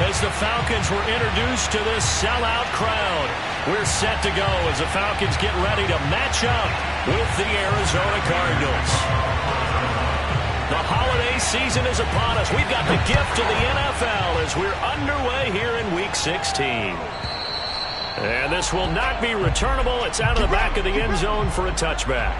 as the Falcons were introduced to this sellout crowd. We're set to go as the Falcons get ready to match up with the Arizona Cardinals. The holiday season is upon us. We've got the gift of the NFL as we're underway here in Week 16. And this will not be returnable. It's out of the back of the end zone for a touchback.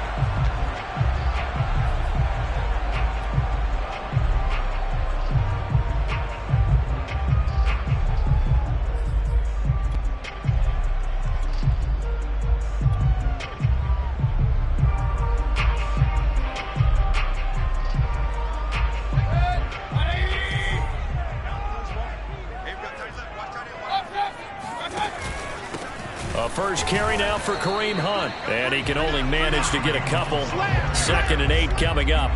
First carry now for Kareem Hunt. And he can only manage to get a couple. 2nd and 8 coming up.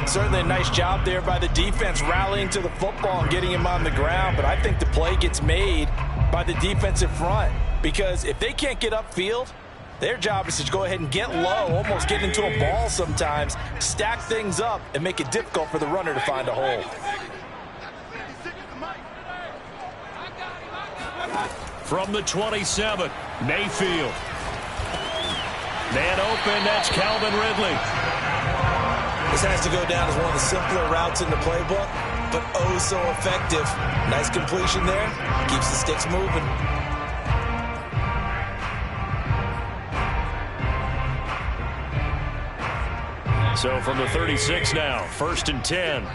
Certainly a nice job there by the defense rallying to the football and getting him on the ground. But I think the play gets made by the defensive front. Because if they can't get upfield, their job is to go ahead and get low, almost get into a ball sometimes, stack things up, and make it difficult for the runner to find a hole. From the 27, Mayfield. Man open, that's Calvin Ridley. This has to go down as one of the simpler routes in the playbook, but oh so effective. Nice completion there. Keeps the sticks moving. So from the 36 now, 1st and 10.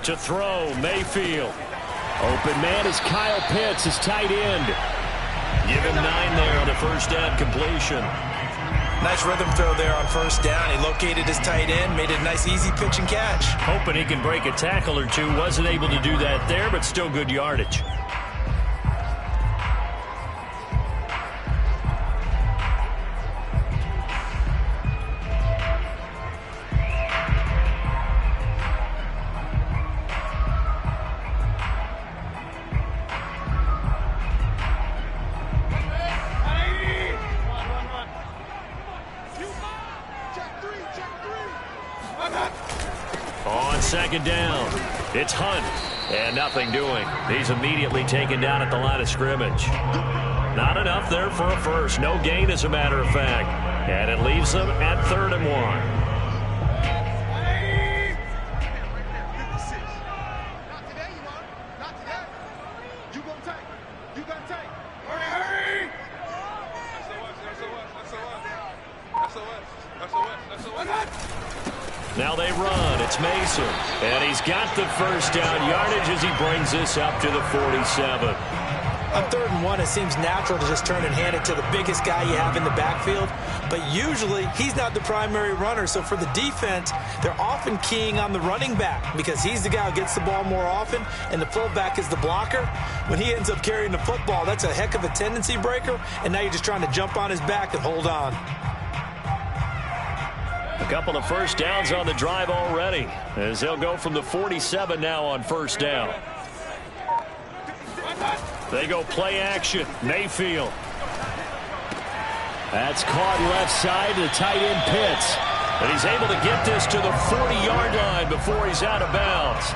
To throw, Mayfield. Open man is Kyle Pitts, his tight end. Give him 9 there on the first down completion. Nice rhythm throw there on first down. He located his tight end, made it a nice easy pitch and catch. Hoping he can break a tackle or two. Wasn't able to do that there, but still good yardage. On 2nd down, it's Hunt, and nothing doing. He's immediately taken down at the line of scrimmage. Not enough there for a first. No gain, as a matter of fact. And it leaves them at 3rd and 1. Now they run. It's Mason. And he's got the first down yardage as he brings this up to the 47. On 3rd and 1, it seems natural to just turn and hand it to the biggest guy you have in the backfield. But usually, he's not the primary runner. So for the defense, they're often keying on the running back because he's the guy who gets the ball more often, and the fullback is the blocker. When he ends up carrying the football, that's a heck of a tendency breaker, and now you're just trying to jump on his back and hold on. A couple of first downs on the drive already, as they'll go from the 47 now on first down. They go play action. Mayfield. That's caught left side to the tight end Pitts. And he's able to get this to the 40-yard line before he's out of bounds.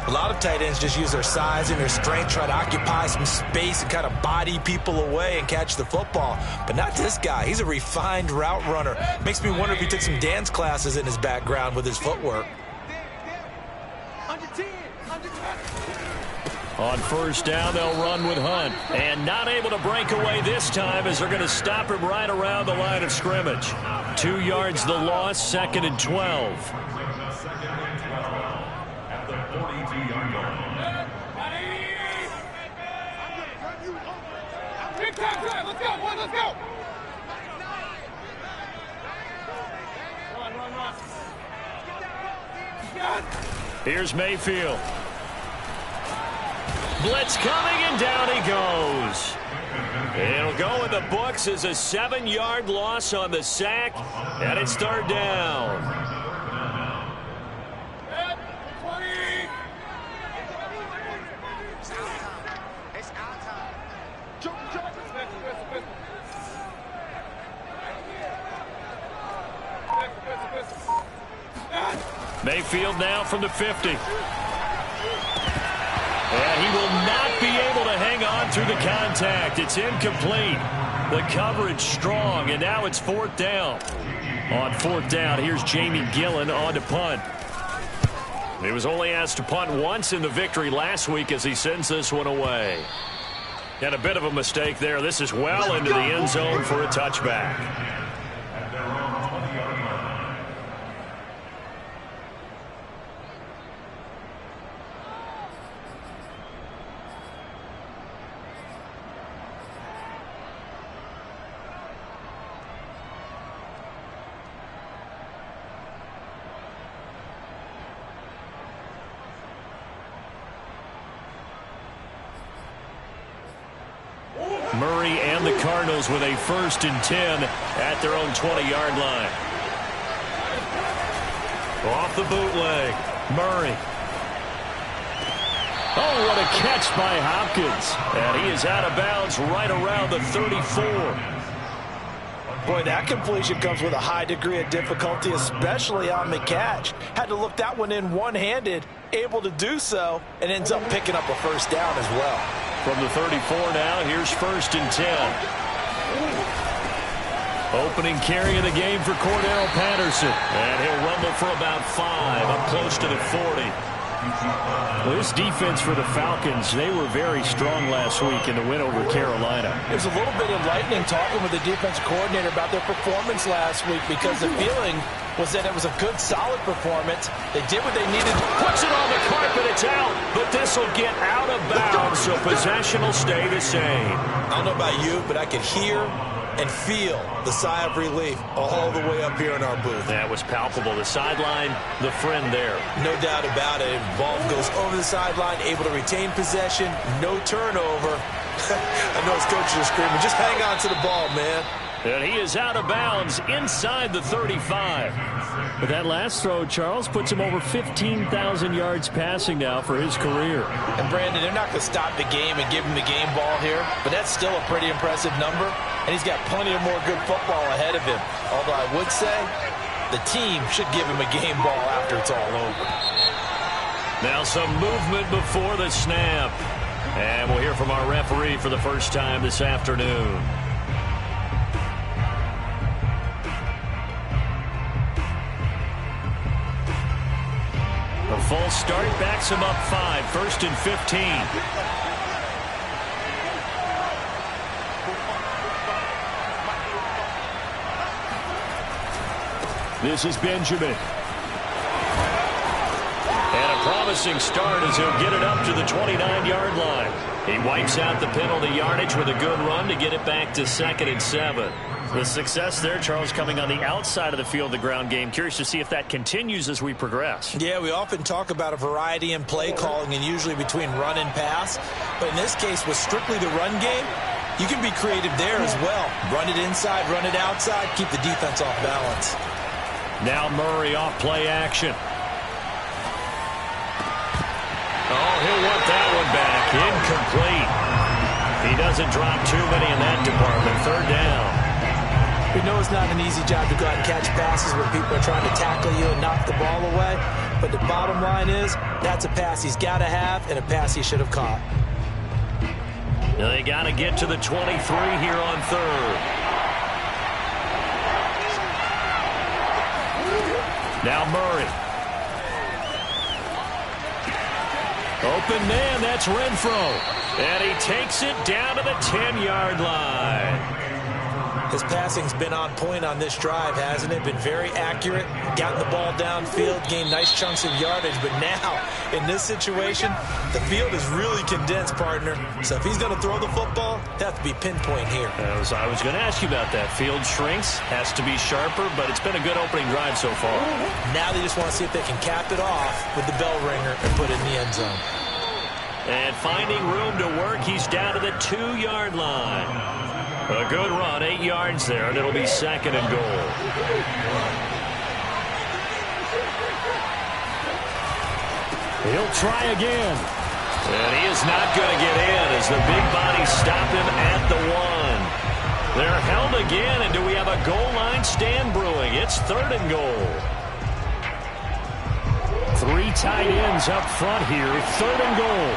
A lot of tight ends just use their size and their strength, try to occupy some space and kind of body people away and catch the football. But not this guy. He's a refined route runner. Makes me wonder if he took some dance classes in his background with his footwork. On first down, they'll run with Hunt. And not able to break away this time as they're going to stop him right around the line of scrimmage. 2 yards the loss, 2nd and 12. Let's go. Here's Mayfield. Blitz coming, and down he goes. It'll go in the books as a 7-yard loss on the sack, and it's 3rd down. Mayfield now from the 50. And he will not be able to hang on through the contact. It's incomplete. The coverage strong, and now it's 4th down. On 4th down, here's Jamie Gillen on to punt. He was only asked to punt once in the victory last week as he sends this one away. And a bit of a mistake there. This is well into the end zone for a touchback. Murray and the Cardinals with a 1st and 10 at their own 20-yard line. Off the bootleg, Murray. Oh, what a catch by Hopkins. And he is out of bounds right around the 34. Boy, that completion comes with a high degree of difficulty, especially on the catch. Had to look that one in one-handed, able to do so, and ends up picking up a 1st down as well. From the 34 now, here's 1st and 10. Opening carry of the game for Cordero Patterson. And he'll rumble for about 5, up close to the 40. Well, this defense for the Falcons, they were very strong last week in the win over Carolina. There's a little bit enlightening talking with the defensive coordinator about their performance last week, because the feeling was that it was a good, solid performance. They did what they needed. Puts it on the carpet, it's out, but this will get out of bounds, so possession will stay the same. I don't know about you, but I could hear and feel the sigh of relief all the way up here in our booth. That was palpable. The sideline, the friend there. No doubt about it. Ball goes over the sideline, able to retain possession, no turnover. I know his coaches are screaming, just hang on to the ball, man. And he is out of bounds inside the 35. But that last throw, Charles, puts him over 15,000 yards passing now for his career. And, Brandon, they're not going to stop the game and give him the game ball here, but that's still a pretty impressive number, and he's got plenty of more good football ahead of him. Although I would say the team should give him a game ball after it's all over. Now some movement before the snap. And we'll hear from our referee for the first time this afternoon. A full start backs him up 5, 1st and 15. This is Benjamin. And a promising start as he'll get it up to the 29-yard line. He wipes out the penalty yardage with a good run to get it back to 2nd and 7. The success there, Charles, coming on the outside of the field, the ground game. Curious to see if that continues as we progress. Yeah, we often talk about a variety in play calling and usually between run and pass. But in this case, with strictly the run game, you can be creative there as well. Run it inside, run it outside, keep the defense off balance. Now Murray off play action. Oh, he'll want that one back. Incomplete. He doesn't drop too many in that department. 3rd down. We know it's not an easy job to go out and catch passes when people are trying to tackle you and knock the ball away. But the bottom line is, that's a pass he's got to have and a pass he should have caught. Now they got to get to the 23 here on 3rd. Now Murray. Open man, that's Renfro. And he takes it down to the 10-yard line. His passing's been on point on this drive, hasn't it? Been very accurate, gotten the ball downfield, gained nice chunks of yardage. But now, in this situation, the field is really condensed, partner. So if he's going to throw the football, they have to be pinpoint here. I was going to ask you about that. Field shrinks, has to be sharper, but it's been a good opening drive so far. Now they just want to see if they can cap it off with the bell ringer and put it in the end zone. And finding room to work, he's down to the 2-yard line. A good run, 8 yards there, and it'll be 2nd and goal. He'll try again. And he is not going to get in as the big bodies stop him at the 1. They're held again, and do we have a goal line stand brewing? It's 3rd and goal. Three tight ends up front here. 3rd and goal.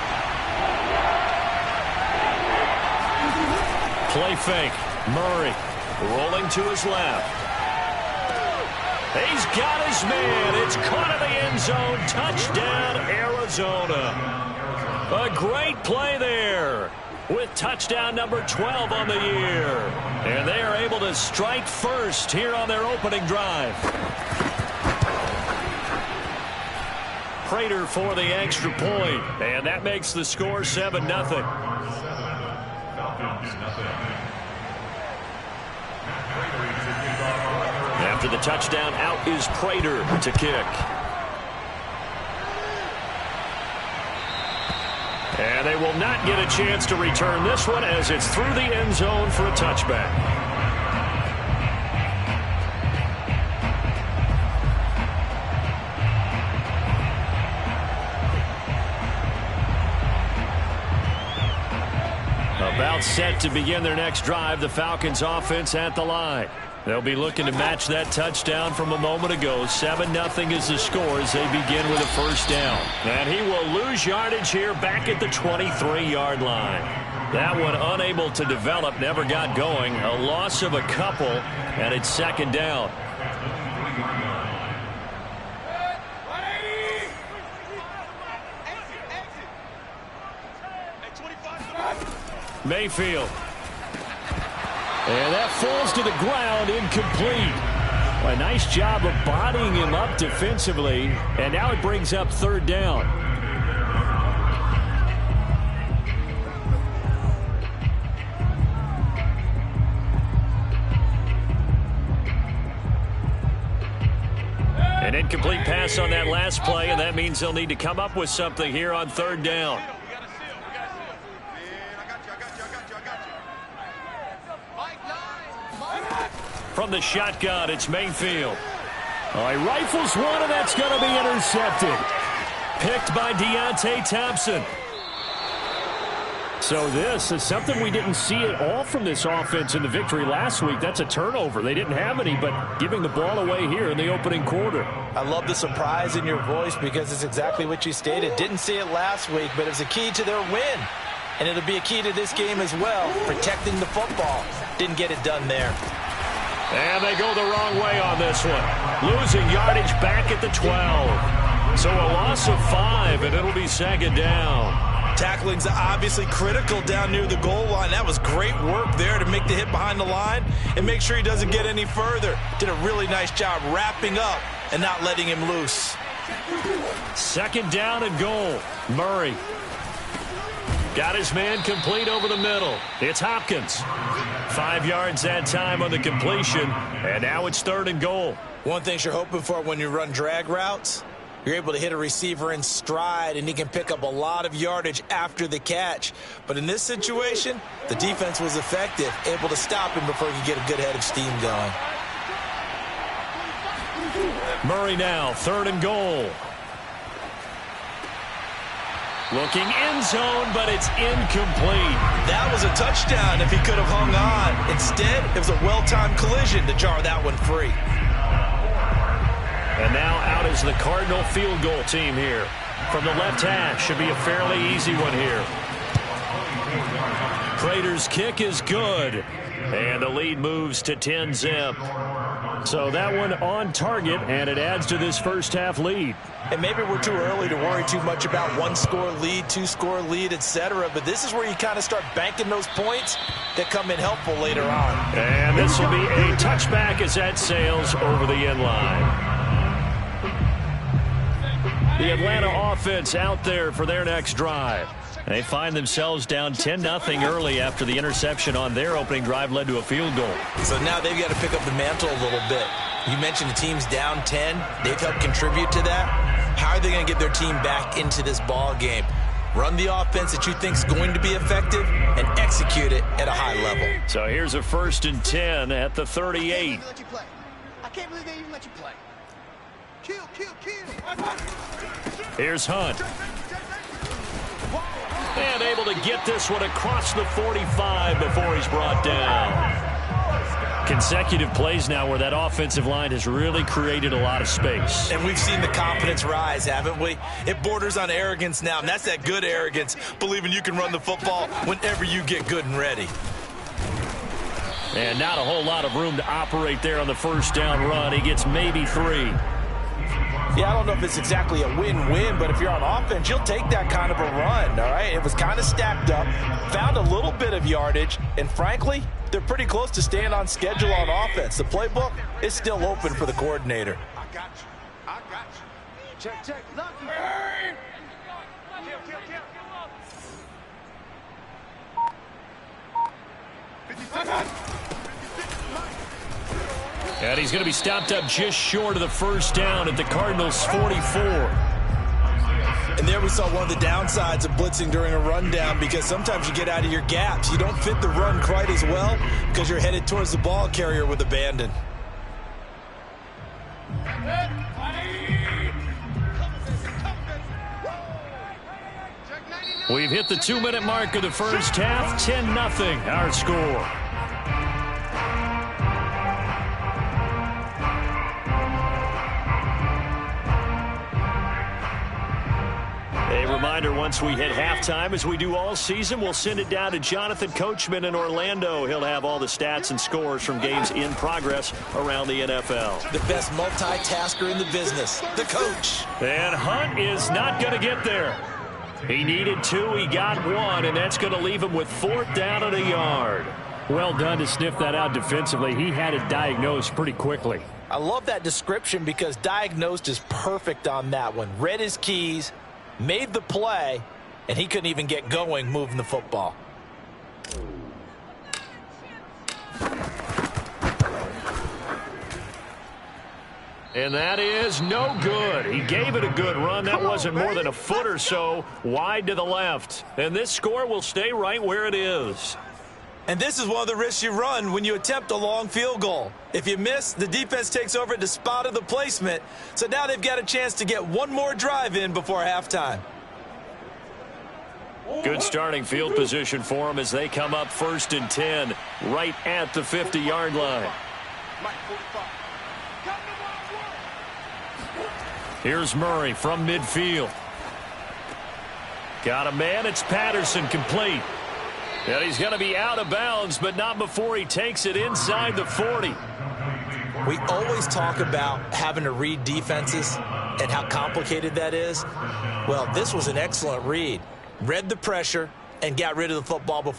Play fake. Murray rolling to his left. He's got his man. It's caught in the end zone. Touchdown, Arizona. A great play there with touchdown number 12 on the year. And they are able to strike first here on their opening drive. Prater for the extra point, and that makes the score 7-0. After the touchdown, out is Prater to kick. And they will not get a chance to return this one as it's through the end zone for a touchback. About set to begin their next drive, the Falcons offense at the line. They'll be looking to match that touchdown from a moment ago. 7-0 is the score as they begin with a first down. And he will lose yardage here back at the 23-yard line. That one unable to develop, never got going. A loss of a couple, and it's 2nd down. Mayfield. And that falls to the ground, incomplete. A nice job of bodying him up defensively, and now it brings up 3rd down. An incomplete pass on that last play, and that means they'll need to come up with something here on 3rd down. From the shotgun, it's Mayfield. Oh, he rifles one, and that's going to be intercepted. Picked by Deontay Thompson. So this is something we didn't see at all from this offense in the victory last week. That's a turnover. They didn't have any, but giving the ball away here in the opening quarter. I love the surprise in your voice because it's exactly what you stated. Didn't see it last week, but it was a key to their win. And it'll be a key to this game as well, protecting the football. Didn't get it done there. And they go the wrong way on this one. Losing yardage back at the 12. So a loss of 5, and it'll be 2nd down. Tackling's obviously critical down near the goal line. That was great work there to make the hit behind the line and make sure he doesn't get any further. Did a really nice job wrapping up and not letting him loose. 2nd down and goal. Murray. Got his man complete over the middle. It's Hopkins. 5 yards that time on the completion, and now it's 3rd and goal. One thing you're hoping for when you run drag routes, you're able to hit a receiver in stride, and he can pick up a lot of yardage after the catch. But in this situation, the defense was effective, able to stop him before he could get a good head of steam going. Murray now, 3rd and goal. Looking end zone, but it's incomplete. That was a touchdown if he could have hung on. Instead, it was a well-timed collision to jar that one free. And now out is the Cardinal field goal team here. From the left hash, should be a fairly easy one here. Prater's kick is good. And the lead moves to 10-zip. So that one on target, and it adds to this first half lead. And maybe we're too early to worry too much about 1-score lead, 2-score lead, etc. But this is where you kind of start banking those points that come in helpful later on. And this will be a touchback as that sails over the end line. The Atlanta offense out there for their next drive. They find themselves down 10-0 early after the interception on their opening drive led to a field goal. So now they've got to pick up the mantle a little bit. You mentioned the team's down 10. They've helped contribute to that. How are they going to get their team back into this ball game? Run the offense that you think is going to be effective and execute it at a high level. So here's a 1st and 10 at the 38. I can't believe they even let you play. Kill. Here's Hunt. And able to get this one across the 45 before he's brought down. Consecutive plays now where that offensive line has really created a lot of space. And we've seen the confidence rise, haven't we? It borders on arrogance now, and that's that good arrogance, believing you can run the football whenever you get good and ready. And not a whole lot of room to operate there on the first down run. He gets maybe 3. Yeah, I don't know if it's exactly a win-win, but if you're on offense, you'll take that kind of a run, all right? It was kind of stacked up, found a little bit of yardage, and frankly, they're pretty close to staying on schedule on offense. The playbook is still open for the coordinator. I got you. I got you. Check, check. Lucky. Kill, kill, kill. And he's going to be stopped up just short of the first down at the Cardinals' 44. And there we saw one of the downsides of blitzing during a rundown, because sometimes you get out of your gaps. You don't fit the run quite as well because you're headed towards the ball carrier with abandon. We've hit the 2-minute mark of the first half. 10-0 our score. A reminder, once we hit halftime, as we do all season, we'll send it down to Jonathan Coachman in Orlando. He'll have all the stats and scores from games in progress around the NFL. The best multitasker in the business, the coach. And Hunt is not going to get there. He needed 2, he got 1, and that's going to leave him with 4th down and a yard. Well done to sniff that out defensively. He had it diagnosed pretty quickly. I love that description because diagnosed is perfect on that one. Read his keys, made the play, and he couldn't even get going moving the football. And that is no good. He gave it a good run. That wasn't more than a foot or so wide to the left. And this score will stay right where it is. And this is one of the risks you run when you attempt a long field goal. If you miss, the defense takes over at the spot of the placement. So now they've got a chance to get one more drive in before halftime. Good starting field position for them as they come up 1st and 10 right at the 50-yard line. Here's Murray from midfield. Got a man. It's Patterson, complete. And he's going to be out of bounds, but not before he takes it inside the 40. We always talk about having to read defenses and how complicated that is. Well, this was an excellent read. Read the pressure and got rid of the football before